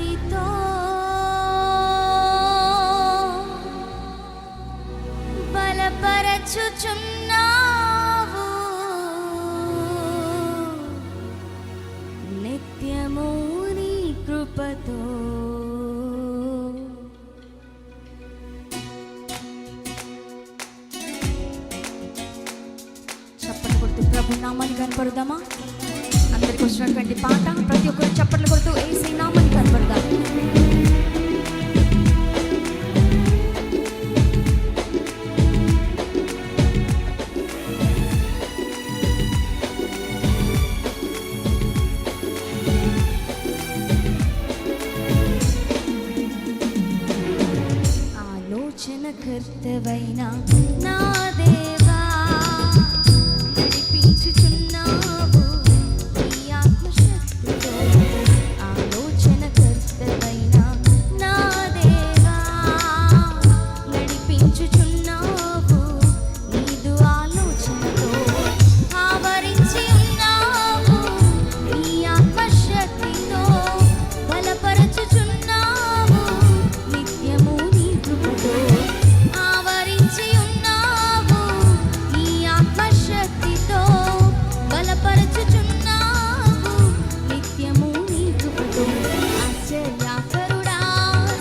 శక్తితో బలపరచుచున్నావు నిత్యము నీ కృపతో. చప్పట్లు కొడుతూ ప్రభు నామాన్ని కనపడదామా? అందరికి వచ్చినటువంటి పాట ప్రతి ఒక్కరు చప్పట్లు కొడుతూ యేసయ్య నామాన్ని కనపడదాం. ఆలోచనకర్తవైన నా దేవా నడిపించుచున్నావు నీ ఆత్మశక్తితో. ఆలోచనకర్తవైన నా దేవా నడిపించుచున్నావు నీదు ఆలోచనతో. ఆవరించి ఉన్నావు నీ ఆత్మశక్తితో బలపరచుచున్నావు నిత్యము నీ కృపతో. ఆవరించి ఉన్నావు నీ ఆత్మశక్తితో బలపరచుచున్నావు నిత్యము నీ కృపతో. ఆశ్చర్యకరుడా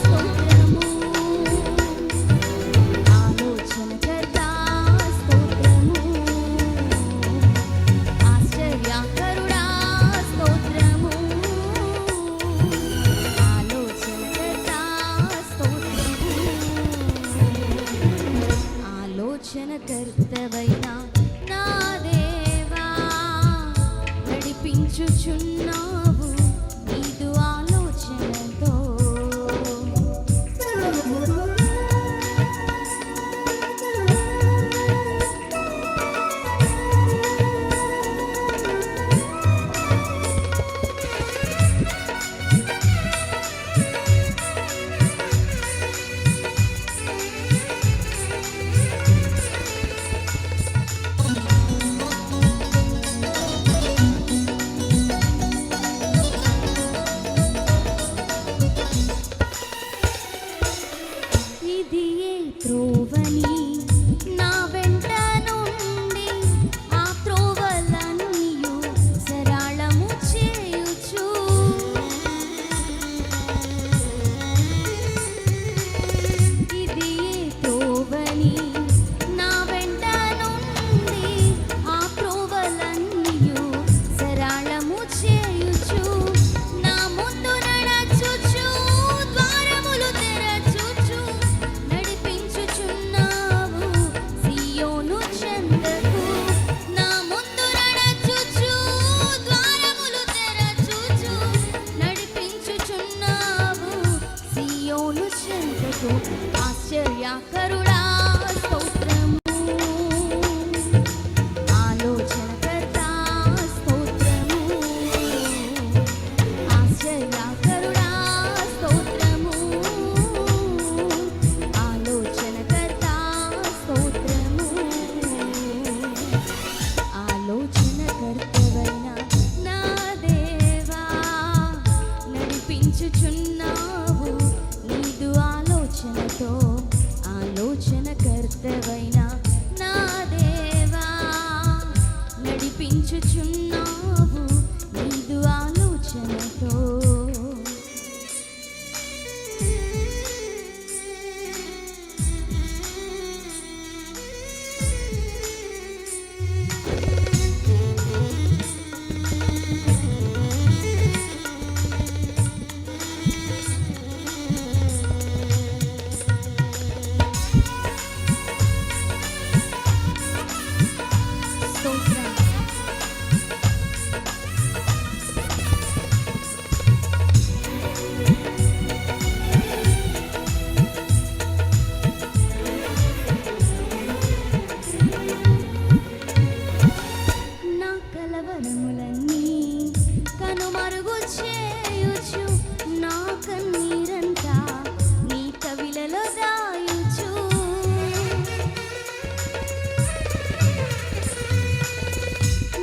స్తోత్రము, ఆలోచనకర్త స్తోత్రము, ఆశ్చర్యకరుడా స్తోత్రము, ఆలోచనకర్త స్తోత్రము. ఆలోచనకర్తవైన నా దేవా నడిపించుచున్నావు నీదు ఆలోచనతో. ఇది ఏ త్రోవని నా వెంట నుండి ఆ త్రోవలన్నీయు సరళము చేయుచు. ఇది ఏ త్రోవని నా వెంట నుండి ఆ త్రోవలన్నీయు సరళము చేయుచు. నా ముందు నడచుచు ద్వారములు తెరచుచు నడిపించుచున్నావు సియోను చెంతకు. నా ముందు నడచుచు ద్వారములు తెరచుచు నడిపించుచున్నావు సియోను చెంతకు. ఆశ్చర్యకరుడా స్తోత్రము, ఆలోచనకర్త స్తోత్రము, ఆశ్చర్యకరుడా స్తోత్రము, ఆలోచనకర్త స్తోత్రము. ఆలోచనకర్తవైన నా దేవా నడిపించుచున్నావు నీదు ఆలోచనతో. ఆలోచనకర్తవైన నా దేవా నడిపించుచున్నావు నీదు ఆలోచనతో. స్తోత్రం. నా కలవరములన్నీ కనుమరుగు చేయుచు నా కన్నీరంతా నీ కవిలలో దాయుచు.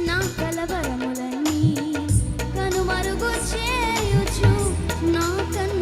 నా కలవరములన్నీ కనుమరుగు చేయుచు నా కన్నీరంతా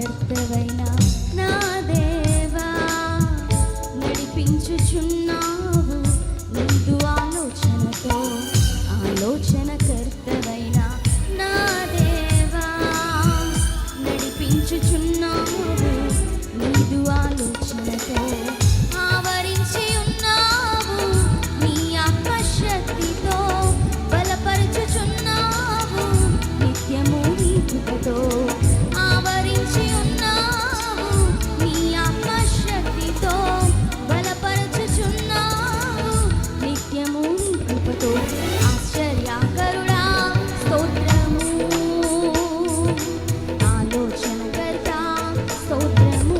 కర్తవైన నా దేవా నడిపించుచున్నావు నీదు ఆలోచనతో ఆలోచన కర్తవైన నా దేవా నడిపించుచున్నావు నీదు ఆలోచనతో ఆవరించి ఉన్నావు నీ ఆత్మశక్తితో బలపరచుచున్నావు నిత్యము నీ కృపతో ఆవరించి ఉన్నావు నీ ఆత్మశక్తితో బలపరచుచున్నావు నిత్యము నీ కృపతో ఆశ్చర్యకరుడా స్తోత్రము ఆలోచనకర్త స్తోత్రము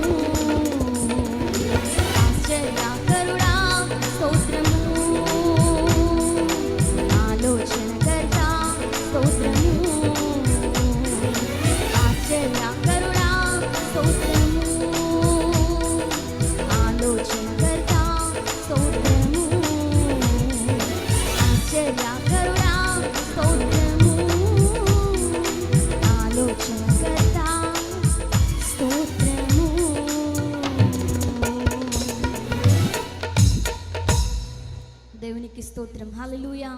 ఆశ్చర్యకరుడా స్తోత్రము ఆలోచనకర్త స్తోత్రము ఆశ్చర్యకరుడా స్తోత్రము ఆలోచనకర్త స్తోత్రము ఆశ్చర్యకరుడా స్తోత్రము ఆలోచనకర్త స్తోత్రము. దేవునికి స్తోత్రం. హల్లెలూయా.